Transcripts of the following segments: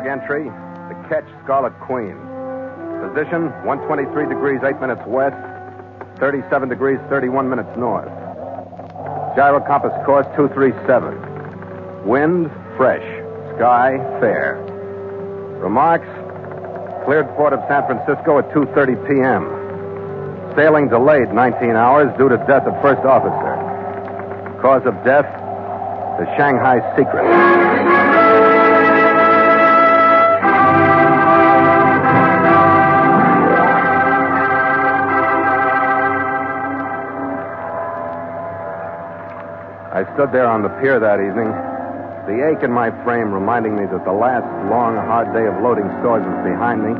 Entry, the ketch Scarlet Queen. Position, 123 degrees, 8 minutes west, 37 degrees, 31 minutes north. Gyro compass course, 237. Wind, fresh. Sky, fair. Remarks, cleared port of San Francisco at 2:30 p.m. Sailing delayed 19 hours due to death of first officer. Cause of death, the Shanghai secret. I stood there on the pier that evening, the ache in my frame reminding me that the last long, hard day of loading stores was behind me,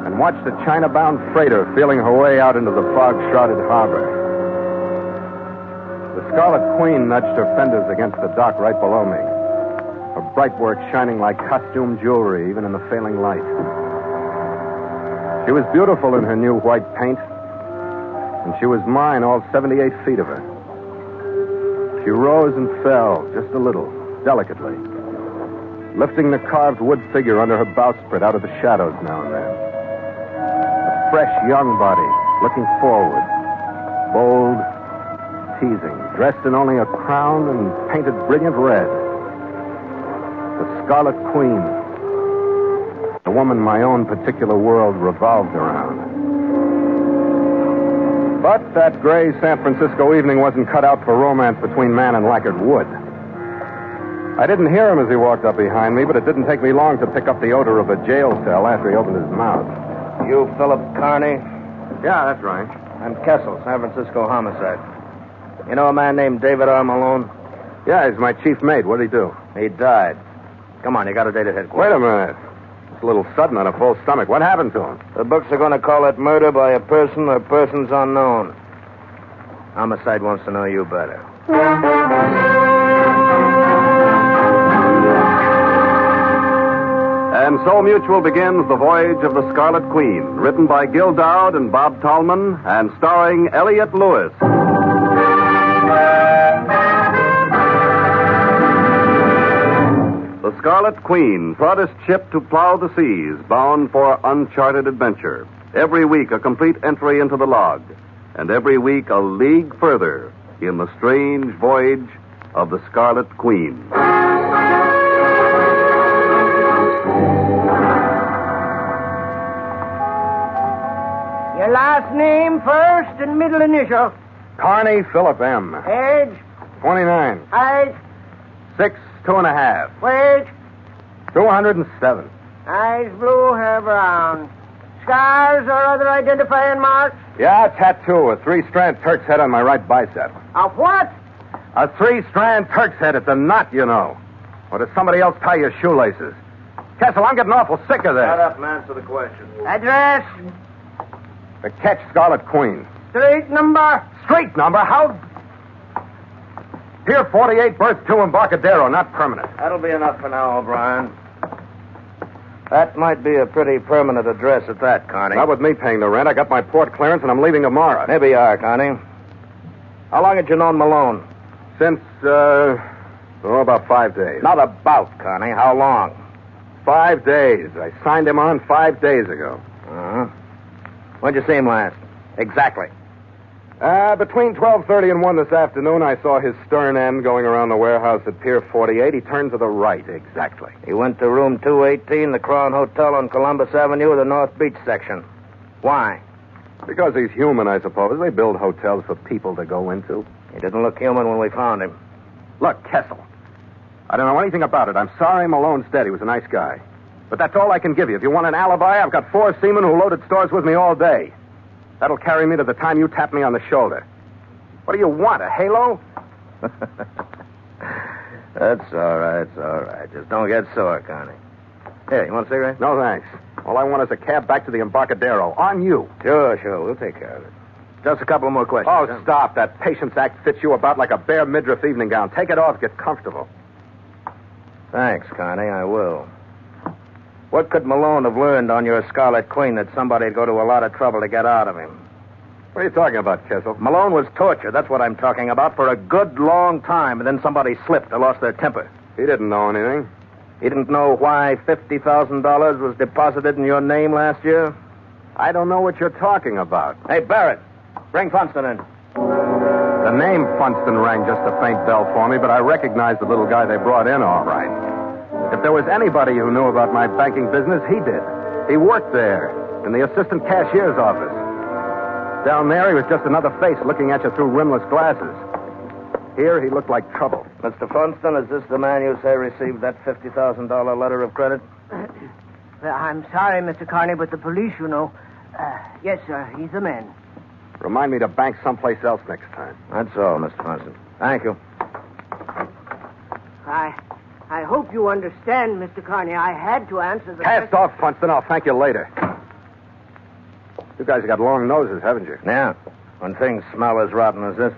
and watched a China-bound freighter feeling her way out into the fog-shrouded harbor. The Scarlet Queen nudged her fenders against the dock right below me, her bright work shining like costume jewelry even in the failing light. She was beautiful in her new white paint, and she was mine, all 78 feet of her. She rose and fell, just a little, delicately, lifting the carved wood figure under her bowsprit out of the shadows now and then. A fresh, young body, looking forward, bold, teasing, dressed in only a crown and painted brilliant red. The Scarlet Queen, the woman my own particular world revolved around. But that gray San Francisco evening wasn't cut out for romance between man and lacquered wood. I didn't hear him as he walked up behind me, but it didn't take me long to pick up the odor of a jail cell after he opened his mouth. You Philip Carney? Yeah, that's right. I'm Kessel, San Francisco homicide. You know a man named David R. Malone? Yeah, he's my chief mate. What'd he do? He died. Come on, you got a date at headquarters. Wait a minute. It's a little sudden on a full stomach. What happened to him? The books are going to call it murder by a person or persons unknown. Homicide wants to know you better. And so Mutual begins The Voyage of the Scarlet Queen, written by Gil Doud and Bob Tallman, and starring Elliott Lewis. The Scarlet Queen, proudest ship to plow the seas, bound for uncharted adventure. Every week a complete entry into the log, and every week a league further in the strange voyage of the Scarlet Queen. Your last name first and middle initial. Carney Philip M. Age? 29. Height? 6', 2.5. Weight? 207. Eyes blue, hair brown. Scars or other identifying marks? Yeah, tattoo, a 3-strand Turk's head on my right bicep. A what? A 3-strand Turk's head. It's a knot, you know. Or does somebody else tie your shoelaces? Kessel, I'm getting awful sick of this. Shut up and answer the question. Address? The ketch Scarlet Queen. Street number? Street number? How? Pier 48, berth 2, Embarcadero, not permanent. That'll be enough for now, O'Brien. That might be a pretty permanent address at that, Carney. Not with me paying the rent. I got my port clearance and I'm leaving tomorrow. Maybe you are, Carney. How long had you known Malone? Since, about 5 days. Not about, Carney. How long? 5 days. I signed him on 5 days ago. Uh-huh. When'd you see him last? Exactly. Between 12:30 and 1 this afternoon, I saw his stern end going around the warehouse at Pier 48. He turned to the right, exactly. He went to room 218, the Crown Hotel on Columbus Avenue, the North Beach section. Why? Because he's human, I suppose. They build hotels for people to go into. He didn't look human when we found him. Look, Kessel, I don't know anything about it. I'm sorry Malone's dead. He was a nice guy. But that's all I can give you. If you want an alibi, I've got 4 seamen who loaded stores with me all day. That'll carry me to the time you tap me on the shoulder. What do you want, a halo? That's all right. It's all right. Just don't get sore, Connie. Here, you want a cigarette? No, thanks. All I want is a cab back to the Embarcadero. On you. Sure. We'll take care of it. Just a couple more questions. Oh, stop. That Patience Act fits you about like a bare midriff evening gown. Take it off. Get comfortable. Thanks, Connie. I will. What could Malone have learned on your Scarlet Queen that somebody'd go to a lot of trouble to get out of him? What are you talking about, Kessel? Malone was tortured. That's what I'm talking about. For a good long time. And then somebody slipped or lost their temper. He didn't know anything. He didn't know why $50,000 was deposited in your name last year? I don't know what you're talking about. Hey, Barrett, bring Funston in. The name Funston rang just a faint bell for me, but I recognized the little guy they brought in all right. If there was anybody who knew about my banking business, he did. He worked there, in the assistant cashier's office. Down there, he was just another face looking at you through rimless glasses. Here, he looked like trouble. Mr. Funston, is this the man you say received that $50,000 letter of credit? Well, I'm sorry, Mr. Carney, but the police, you know. Yes, sir, he's the man. Remind me to bank someplace else next time. That's all, Mr. Funston. Thank you. I hope you understand, Mr. Carney. I had to answer the Cast question. off, Funston. I'll thank you later. You guys have got long noses, haven't you? Yeah, when things smell as rotten as this.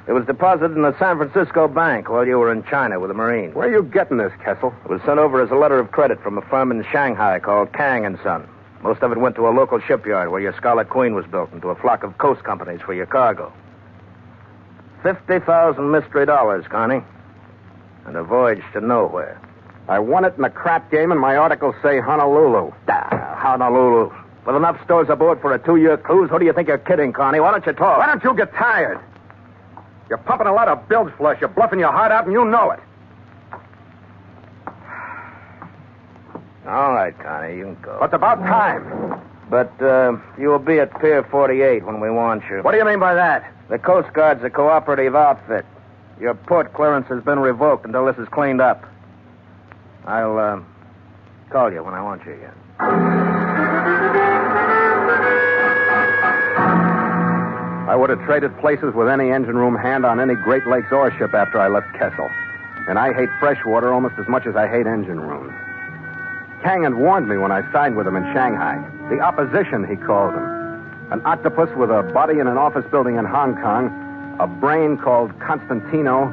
It was deposited in the San Francisco bank while you were in China with the Marines. Where are you getting this, Kessel? It was sent over as a letter of credit from a firm in Shanghai called Kang & Son. Most of it went to a local shipyard where your Scarlet Queen was built and to a flock of coast companies for your cargo. 50,000 mystery dollars, Connie. And a voyage to nowhere. I won it in a crap game, and my articles say Honolulu. Honolulu. With enough stores aboard for a 2-year cruise, who do you think you're kidding, Connie? Why don't you talk? Why don't you get tired? You're pumping a lot of bilge flush. You're bluffing your heart out, and you know it. All right, Connie, you can go. Well, it's about time. But you will be at Pier 48 when we want you. What do you mean by that? The Coast Guard's a cooperative outfit. Your port clearance has been revoked until this is cleaned up. I'll call you when I want you again. I would have traded places with any engine room hand on any Great Lakes ore ship after I left Kessel. And I hate freshwater almost as much as I hate engine rooms. Kang had warned me when I signed with him in Shanghai. The opposition, he called them. An octopus with a body in an office building in Hong Kong, a brain called Constantino,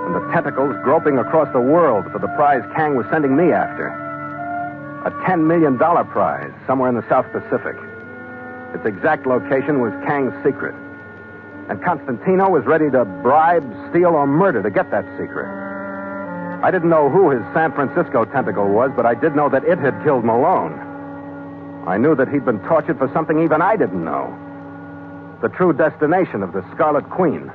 and the tentacles groping across the world for the prize Kang was sending me after. A $10 million prize somewhere in the South Pacific. Its exact location was Kang's secret. And Constantino was ready to bribe, steal, or murder to get that secret. I didn't know who his San Francisco tentacle was, but I did know that it had killed Malone. I knew that he'd been tortured for something even I didn't know. The true destination of the Scarlet Queen.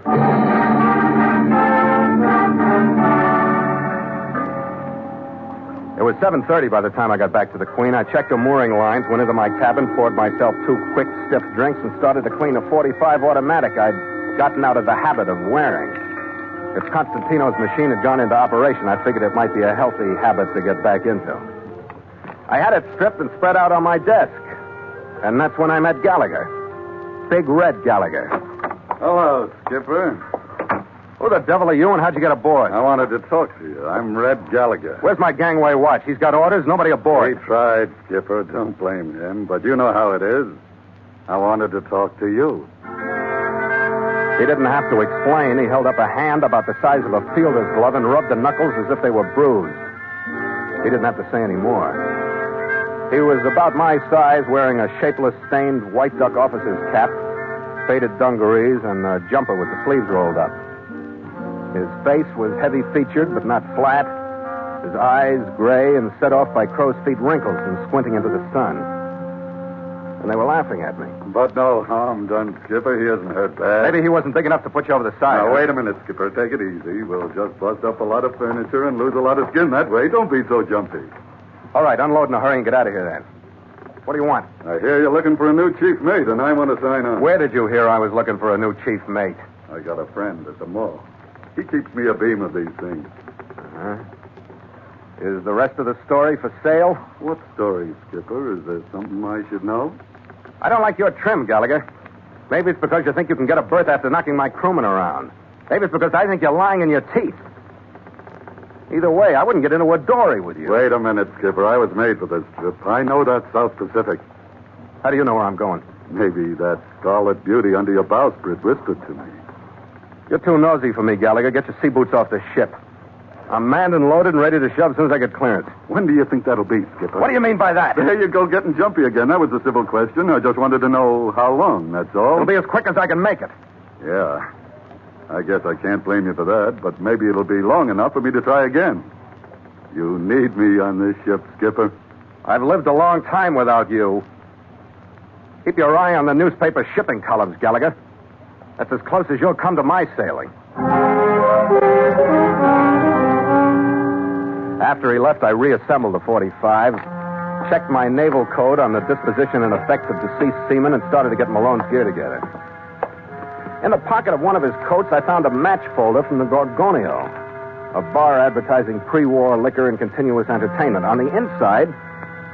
It was 7:30 by the time I got back to the Queen. I checked her mooring lines, went into my cabin, poured myself 2 quick, stiff drinks, and started to clean a .45 automatic I'd gotten out of the habit of wearing. If Constantino's machine had gone into operation, I figured it might be a healthy habit to get back into. I had it stripped and spread out on my desk. And that's when I met Gallagher. Big Red Gallagher. Hello, Skipper. Who the devil are you, and how'd you get aboard? I wanted to talk to you. I'm Red Gallagher. Where's my gangway watch? He's got orders, nobody aboard. He tried, Skipper. Don't blame him. But you know how it is. I wanted to talk to you. He didn't have to explain. He held up a hand about the size of a fielder's glove and rubbed the knuckles as if they were bruised. He didn't have to say any more. He was about my size, wearing a shapeless, stained white duck officer's cap, faded dungarees, and a jumper with the sleeves rolled up. His face was heavy-featured, but not flat. His eyes gray and set off by crow's feet wrinkles from squinting into the sun. And they were laughing at me. But no harm done, Skipper. He isn't hurt bad. Maybe he wasn't big enough to put you over the side. Now, wait a minute, Skipper. Take it easy. We'll just bust up a lot of furniture and lose a lot of skin that way. Don't be so jumpy. All right, unload in a hurry and get out of here, then. What do you want? I hear you're looking for a new chief mate, and I want to sign on. Where did you hear I was looking for a new chief mate? I got a friend at the mall. He keeps me abeam of these things. Uh-huh. Is the rest of the story for sale? What story, Skipper? Is there something I should know? I don't like your trim, Gallagher. Maybe it's because you think you can get a berth after knocking my crewmen around. Maybe it's because I think you're lying in your teeth. Either way, I wouldn't get into a dory with you. Wait a minute, Skipper. I was made for this trip. I know that South Pacific. How do you know where I'm going? Maybe that Scarlet Beauty under your bowsprit whispered to me. You're too nosy for me, Gallagher. Get your sea boots off the ship. I'm manned and loaded and ready to shove as soon as I get clearance. When do you think that'll be, Skipper? What do you mean by that? There you go, getting jumpy again. That was a civil question. I just wanted to know how long, that's all. It'll be as quick as I can make it. Yeah. I guess I can't blame you for that, but maybe it'll be long enough for me to try again. You need me on this ship, Skipper. I've lived a long time without you. Keep your eye on the newspaper shipping columns, Gallagher. That's as close as you'll come to my sailing. After he left, I reassembled the 45, checked my naval code on the disposition and effects of deceased seamen, and started to get Malone's gear together. In the pocket of one of his coats, I found a match folder from the Gorgonio, a bar advertising pre-war liquor and continuous entertainment. On the inside,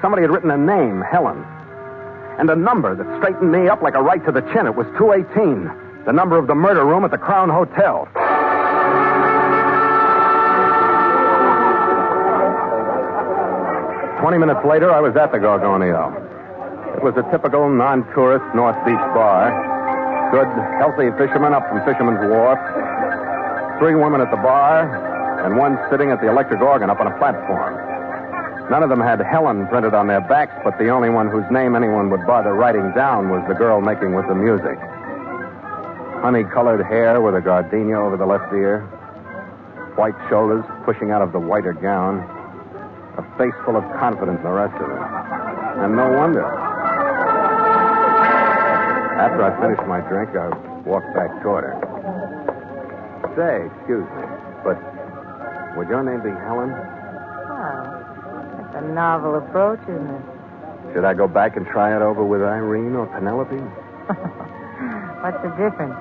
somebody had written a name, Helen, and a number that straightened me up like a right to the chin. It was 218, the number of the murder room at the Crown Hotel. "20 minutes later, I was at the Gorgonio. It was a typical non-tourist North Beach bar. Good, healthy fishermen up from Fisherman's Wharf. 3 women at the bar, and one sitting at the electric organ up on a platform. None of them had Helen printed on their backs, but the only one whose name anyone would bother writing down was the girl making with the music. Honey-colored hair with a gardenia over the left ear, white shoulders pushing out of the whiter gown, a face full of confidence in the rest of it. And no wonder. After I finished my drink, I walked back toward her. Say, excuse me, but would your name be Helen? Oh, that's a novel approach, isn't it? Should I go back and try it over with Irene or Penelope? What's the difference?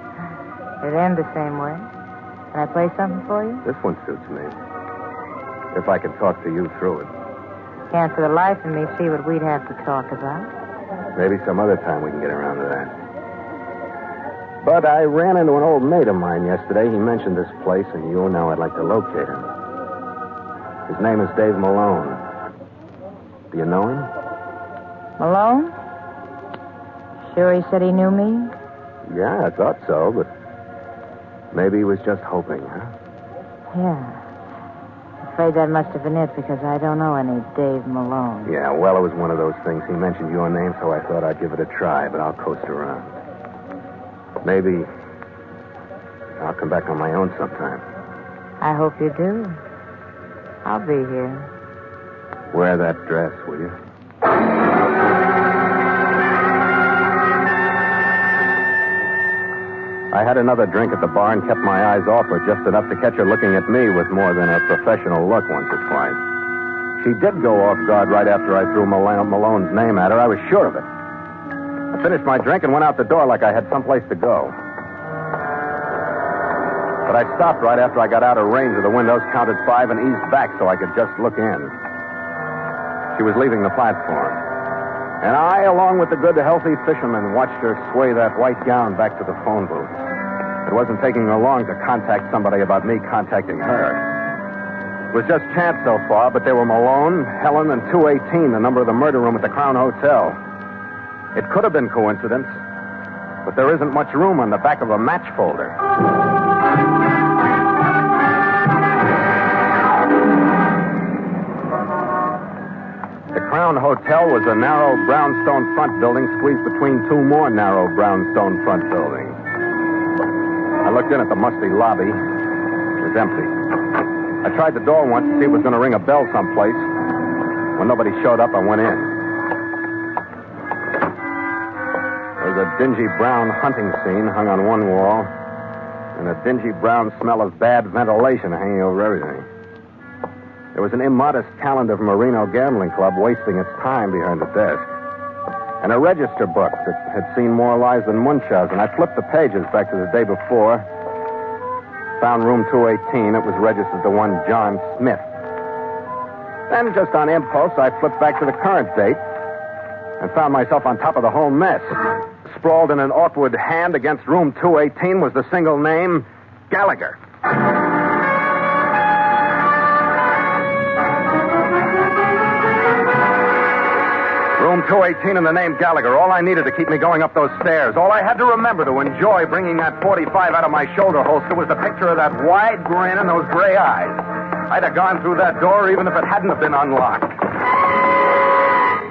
It end the same way. Can I play something for you? This one suits me. If I can talk to you through it. Can't for the life of me see what we'd have to talk about. Maybe some other time we can get around to that. But I ran into an old mate of mine yesterday. He mentioned this place, and you know I'd like to locate him. His name is Dave Malone. Do you know him? Malone? Sure he said he knew me? Yeah, I thought so, but maybe he was just hoping, huh? Yeah. Afraid that must have been it, because I don't know any Dave Malone. Yeah, well, it was one of those things. He mentioned your name, so I thought I'd give it a try, but I'll coast around. Maybe I'll come back on my own sometime. I hope you do. I'll be here. Wear that dress, will you? I had another drink at the bar and kept my eyes off her just enough to catch her looking at me with more than a professional look once or twice. She did go off guard right after I threw Malone's name at her. I was sure of it. I finished my drink and went out the door like I had someplace to go. But I stopped right after I got out of range of the windows, counted 5, and eased back so I could just look in. She was leaving the platform. And I, along with the good, healthy fisherman, watched her sway that white gown back to the phone booth. It wasn't taking her long to contact somebody about me contacting her. It was just chance so far, but they were Malone, Helen, and 218, the number of the murder room at the Crown Hotel. It could have been coincidence, but there isn't much room on the back of a match folder. The Crown Hotel was a narrow brownstone front building squeezed between 2 more narrow brownstone front buildings. I looked in at the musty lobby. It was empty. I tried the door once to see if it was going to ring a bell someplace. When nobody showed up, I went in. There was a dingy brown hunting scene hung on one wall, and a dingy brown smell of bad ventilation hanging over everything. There was an immodest calendar from a Reno gambling club wasting its time behind the desk, and a register book that had seen more lives than Munchausen. I flipped the pages back to the day before, found room 218. It was registered to one John Smith. Then, just on impulse, I flipped back to the current date and found myself on top of the whole mess. Sprawled in an awkward hand against room 218 was the single name, Gallagher. 218 and the name Gallagher. All I needed to keep me going up those stairs. All I had to remember to enjoy bringing that 45 out of my shoulder holster was the picture of that wide grin and those gray eyes. I'd have gone through that door even if it hadn't have been unlocked.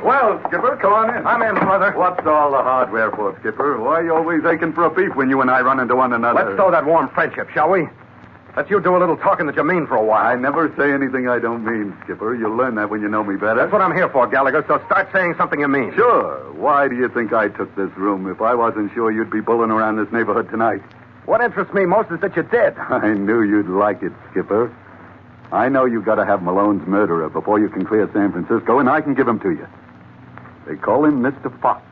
Well, Skipper, come on in. I'm in, brother. What's all the hardware for, Skipper? Why are you always aching for a beef when you and I run into one another? Let's sow that warm friendship, shall we? Let you do a little talking that you mean for a while. I never say anything I don't mean, Skipper. You'll learn that when you know me better. That's what I'm here for, Gallagher, so start saying something you mean. Sure. Why do you think I took this room if I wasn't sure you'd be bulling around this neighborhood tonight? What interests me most is that you did. I knew you'd like it, Skipper. I know you've got to have Malone's murderer before you can clear San Francisco, and I can give him to you. They call him Mr. Fox.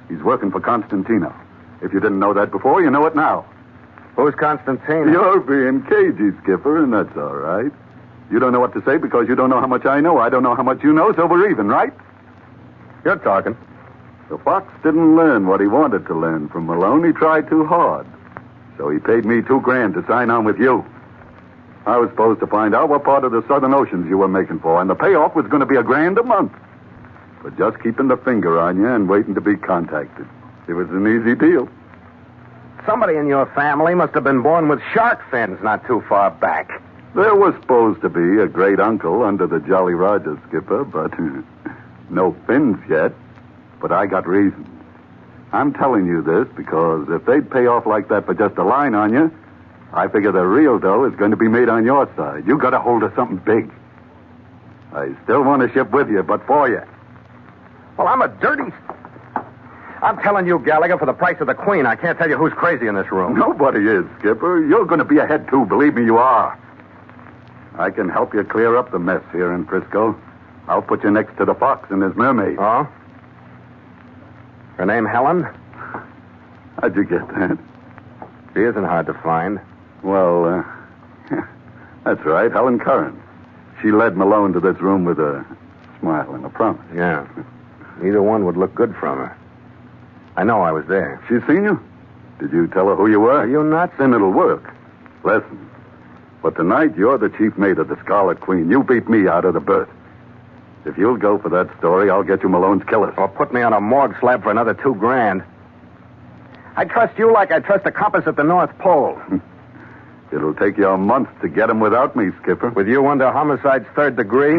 He's working for Constantino. If you didn't know that before, you know it now. Who's Constantino? You're being cagey, Skipper, and that's all right. You don't know what to say because you don't know how much I know. I don't know how much you know, so we're even, right? You're talking. The Fox didn't learn what he wanted to learn from Malone. He tried too hard. So he paid me $2,000 to sign on with you. I was supposed to find out what part of the Southern Oceans you were making for, and the payoff was going to be $1,000 a month. For just keeping the finger on you and waiting to be contacted. It was an easy deal. Somebody in your family must have been born with shark fins not too far back. There was supposed to be a great uncle under the Jolly Roger, Skipper, but no fins yet. But I got reasons. I'm telling you this because if they'd pay off like that for just a line on you, I figure the real dough is going to be made on your side. You got a hold of something big. I still want to ship with you, but for you. Well, I'm telling you, Gallagher, for the price of the Queen, I can't tell you who's crazy in this room. Nobody is, Skipper. You're going to be ahead, too. Believe me, you are. I can help you clear up the mess here in Frisco. I'll put you next to the Fox and his mermaid. Oh? Her name Helen? How'd you get that? She isn't hard to find. Well, that's right, Helen Curran. She led Malone to this room with a smile and a promise. Yeah. Either one would look good from her. I know I was there. She's seen you? Did you tell her who you were? Are you nuts? Then it'll work. Listen. But tonight, you're the chief mate of the Scarlet Queen. You beat me out of the berth. If you'll go for that story, I'll get you Malone's killers. Or put me on a morgue slab for another $2,000. I trust you like I trust a compass at the North Pole. It'll take you a month to get him without me, Skipper. With you under homicide's 3rd degree?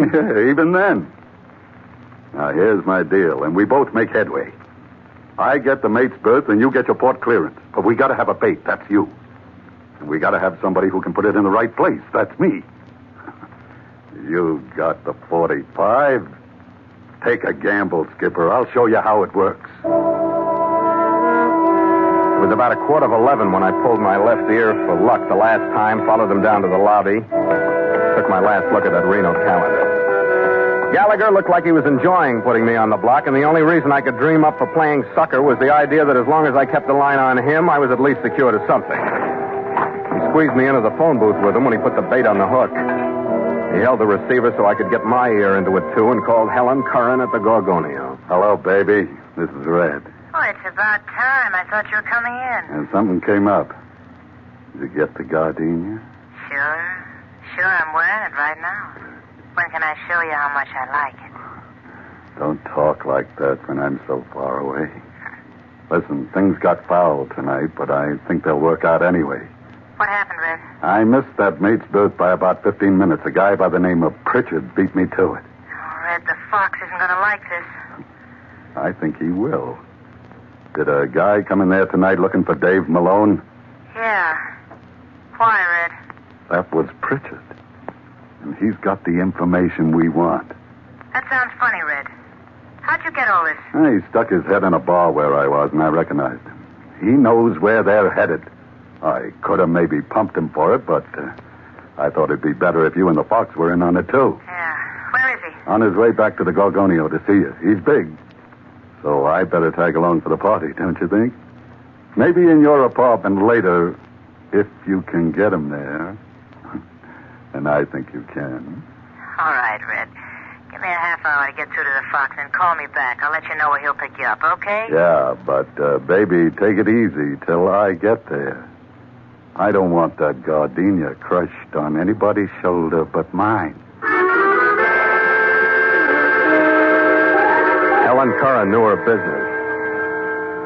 Even then. Now, here's my deal, and we both make headway. I get the mate's berth, and you get your port clearance. But we got to have a bait. That's you. And we got to have somebody who can put it in the right place. That's me. You got the 45. Take a gamble, Skipper. I'll show you how it works. It was about 11:15 when I pulled my left ear for luck the last time, followed them down to the lobby, took my last look at that Reno calendar. Gallagher looked like he was enjoying putting me on the block, and the only reason I could dream up for playing sucker was the idea that as long as I kept the line on him, I was at least secure to something. He squeezed me into the phone booth with him when he put the bait on the hook. He held the receiver so I could get my ear into it, too, and called Helen Curran at the Gorgonio. Hello, baby. This is Red. Oh, it's about time. I thought you were coming in. And something came up. Did you get the gardenia? Sure, I'm wearing it right now. When can I show you how much I like it? Don't talk like that when I'm so far away. Listen, things got foul tonight, but I think they'll work out anyway. What happened, Red? I missed that mate's berth by about 15 minutes. A guy by the name of Pritchard beat me to it. Oh, Red, the Fox isn't going to like this. I think he will. Did a guy come in there tonight looking for Dave Malone? Yeah. Why, Red? That was Pritchard. And he's got the information we want. That sounds funny, Red. How'd you get all this? He stuck his head in a bar where I was, and I recognized him. He knows where they're headed. I could have maybe pumped him for it, but I thought it'd be better if you and the Fox were in on it, too. Yeah. Where is he? On his way back to the Gorgonio to see you. He's big. So I better tag along for the party, don't you think? Maybe in your apartment later, if you can get him there. And I think you can. All right, Red. Give me a half hour to get through to the Fox and call me back. I'll let you know where he'll pick you up, okay? Yeah, but, baby, take it easy till I get there. I don't want that gardenia crushed on anybody's shoulder but mine. Helen Helen Curran knew her business.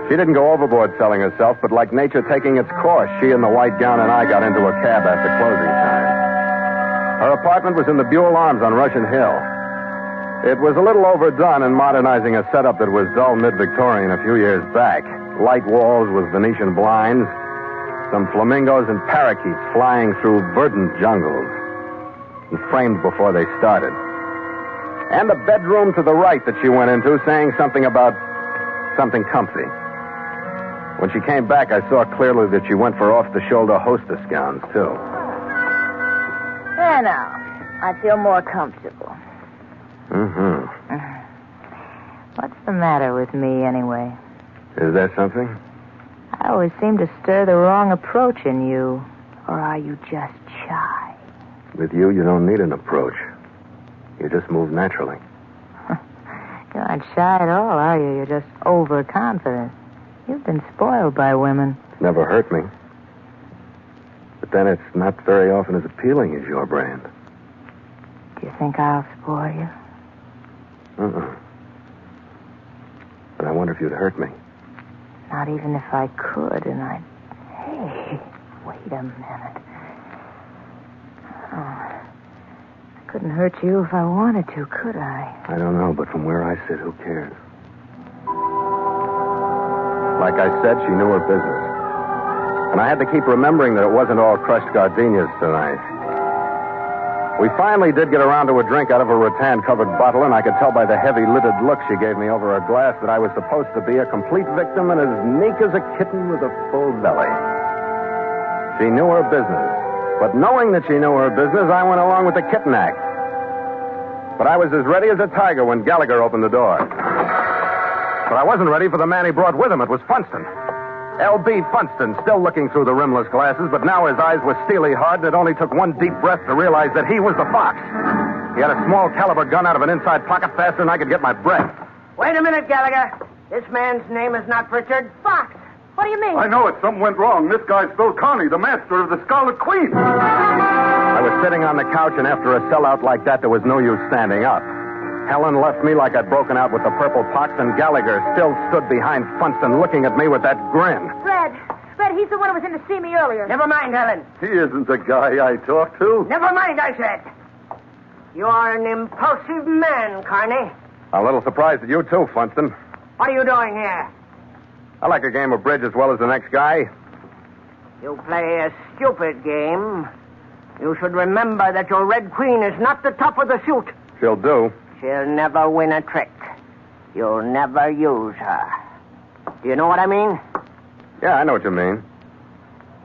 She didn't go overboard selling herself, but like nature taking its course, she in the white gown and I got into a cab after closing time. Her apartment was in the Buell Arms on Russian Hill. It was a little overdone in modernizing a setup that was dull mid-Victorian a few years back. Light walls with Venetian blinds, some flamingos and parakeets flying through verdant jungles, and framed before they started. And a bedroom to the right that she went into saying something about something comfy. When she came back, I saw clearly that she went for off-the-shoulder hostess gowns, too. There now. I feel more comfortable. Mm-hmm. What's the matter with me, anyway? Is there something? I always seem to stir the wrong approach in you. Or are you just shy? With you don't need an approach. You just move naturally. You aren't shy at all, are you? You're just overconfident. You've been spoiled by women. It's never hurt me. But then it's not very often as appealing as your brand. Do you think I'll spoil you? But I wonder if you'd hurt me. Not even if I could, and I'd... Hey, wait a minute. Oh, I couldn't hurt you if I wanted to, could I? I don't know, but from where I sit, who cares? Like I said, she knew her business. And I had to keep remembering that it wasn't all crushed gardenias tonight. We finally did get around to a drink out of a rattan-covered bottle, and I could tell by the heavy-lidded look she gave me over her glass that I was supposed to be a complete victim and as meek as a kitten with a full belly. She knew her business. But knowing that she knew her business, I went along with the kitten act. But I was as ready as a tiger when Gallagher opened the door. But I wasn't ready for the man he brought with him. It was Funston. L.B. Funston, still looking through the rimless glasses, but now his eyes were steely hard, and it only took one deep breath to realize that he was the fox. He had a small caliber gun out of an inside pocket faster than I could get my breath. Wait a minute, Gallagher. This man's name is not Richard Fox. What do you mean? I know it. Something went wrong. This guy's Phil Carney, the master of the Scarlet Queen. I was sitting on the couch, and after a sellout like that, there was no use standing up. Helen left me like I'd broken out with the purple pox, and Gallagher still stood behind Funston looking at me with that grin. Red, he's the one who was in to see me earlier. Never mind, Helen. He isn't the guy I talked to. Never mind, I said. You're an impulsive man, Carney. A little surprised at you, too, Funston. What are you doing here? I like a game of bridge as well as the next guy. You play a stupid game. You should remember that your Red Queen is not the top of the suit. She'll do. She'll never win a trick. You'll never use her. Do you know what I mean? Yeah, I know what you mean.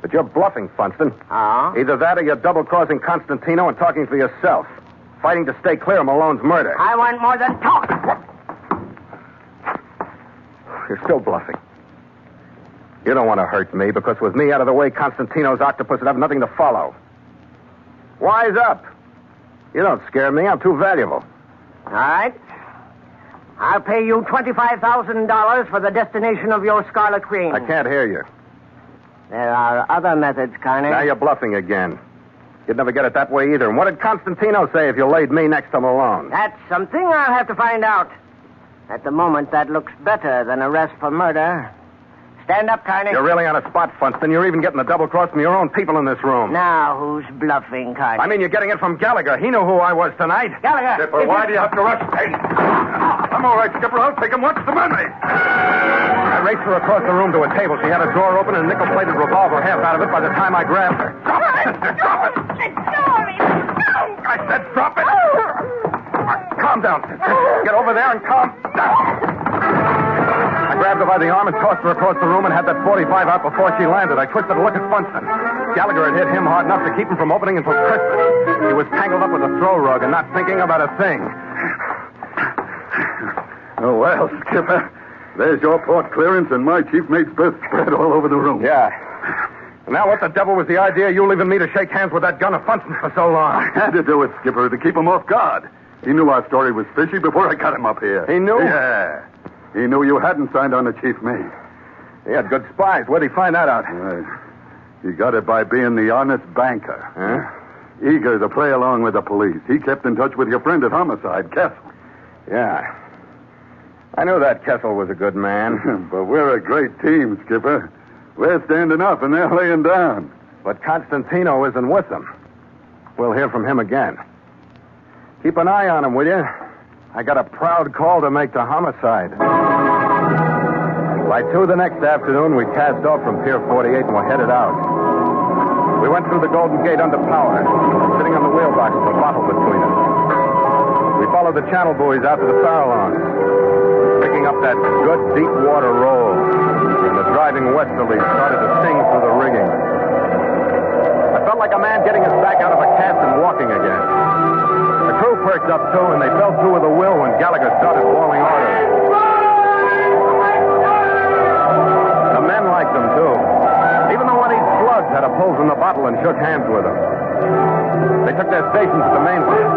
But you're bluffing, Funston. Oh? Either that or you're double-crossing Constantino and talking for yourself. Fighting to stay clear of Malone's murder. I want more than talk. You're still bluffing. You don't want to hurt me, because with me out of the way, Constantino's octopus would have nothing to follow. Wise up. You don't scare me. I'm too valuable. All right. I'll pay you $25,000 for the destination of your Scarlet Queen. I can't hear you. There are other methods, Carney. Now you're bluffing again. You'd never get it that way either. And what did Constantino say if you laid me next to Malone? That's something I'll have to find out. At the moment, that looks better than arrest for murder. Stand up, Carney. You're really on a spot, Funston. You're even getting the double cross from your own people in this room. Now, who's bluffing, Carney? I mean, you're getting it from Gallagher. He knew who I was tonight. Gallagher. Skipper, why do you have to rush? Hey, I'm all right, Skipper. I'll take him. What's the matter? I raced her across the room to a table. She had a drawer open and a nickel-plated revolver, half out of it by the time I grabbed her. Drop it! Drop it! Let go of me. No. I said drop it. Calm down, sister. Get over there and calm down. I grabbed her by the arm and tossed her across the room and had that 45 out before she landed. I twisted to look at Funston. Gallagher had hit him hard enough to keep him from opening until Christmas. He was tangled up with a throw rug and not thinking about a thing. Oh, well, Skipper, there's your port clearance and my chief mate's berth spread all over the room. Yeah. Now what the devil was the idea of you leaving me to shake hands with that gun of Funston for so long? I had to do it, Skipper, to keep him off guard. He knew our story was fishy before I got him up here. He knew? Yeah. He knew you hadn't signed on to chief mate. He had good spies. Where'd he find that out? He got it by being the honest banker. Huh? Eager to play along with the police. He kept in touch with your friend at Homicide, Kessel. Yeah. I knew that Kessel was a good man. But we're a great team, Skipper. We're standing up and they're laying down. But Constantino isn't with them. We'll hear from him again. Keep an eye on him, will you? I got a proud call to make to homicide. By 2 the next afternoon, we cast off from Pier 48 and were headed out. We went through the Golden Gate under power, sitting on the wheelbox with a bottle between us. We followed the channel buoys out to the Farallones, picking up that good deep water roll, and the driving westerlies started to sing through the rigging. I felt like a man getting his back out of a cast and walking again. The crew perked up, too, and they fell through with a will when Gallagher started bawling orders. The men liked them, too. Even the one each slugs had a pulse in the bottle and shook hands with him. They took their stations at the mainsail.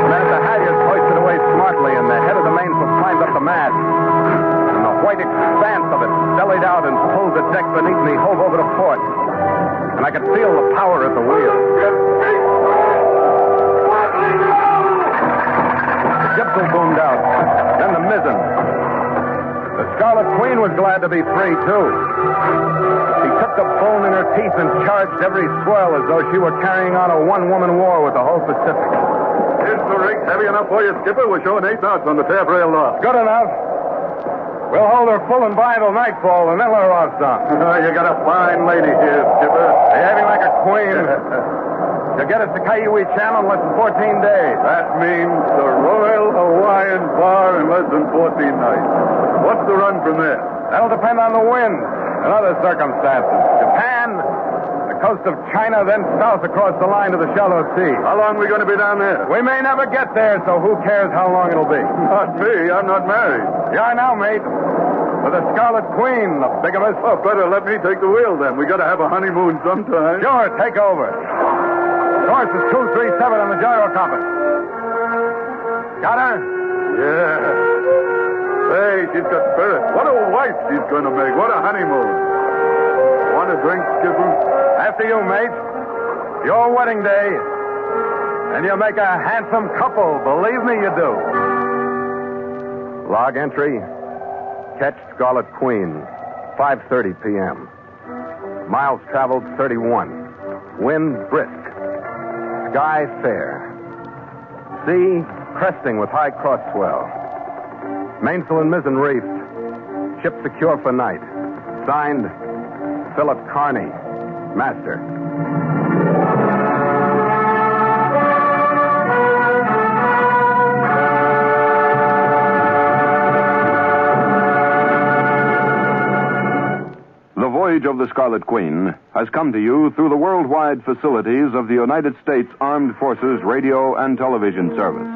Then the halyards hoisted away smartly, and the head of the mainsail climbed up the mast. And the white expanse of it bellied out and pulled the deck beneath me, hove over to port. And I could feel the power at the wheel. The gypsum boomed out. Then the mizzen. The Scarlet Queen was glad to be free, too. She took the bone in her teeth and charged every swell as though she were carrying on a one-woman war with the whole Pacific. Is the rig heavy enough for you, Skipper? We're showing 8 knots on the taffrail loft. Good enough. We'll hold her full and by till nightfall and then let her off some. You got a fine lady here, Skipper. Behaving like a queen. You'll get us to Kaiwi Channel in less than 14 days. That means the Royal Hawaiian Bar in less than 14 nights. What's the run from there? That'll depend on the wind and other circumstances. Japan, the coast of China, then south across the line to the shallow sea. How long are we going to be down there? We may never get there, so who cares how long it'll be? Not me. I'm not married. You are now, mate. With the Scarlet Queen, the bigamist. Oh, better let me take the wheel, then. We got to have a honeymoon sometime. Sure, take over. Course is 237 on the gyro compass. Got her? Yeah. Hey, she's got spirit. What a wife she's going to make. What a honeymoon. Want a drink, Skipper? After you, mate. Your wedding day. And you'll make a handsome couple. Believe me, you do. Log entry. Ketch Scarlet Queen. 5:30 p.m. Miles traveled 31. Wind brisk. Sky fair. Sea cresting with high cross swell. Mainsail and mizzen reefed. Ship secure for night. Signed, Philip Carney, Master. The Voyage of the Scarlet Queen has come to you through the worldwide facilities of the United States Armed Forces Radio and Television Service.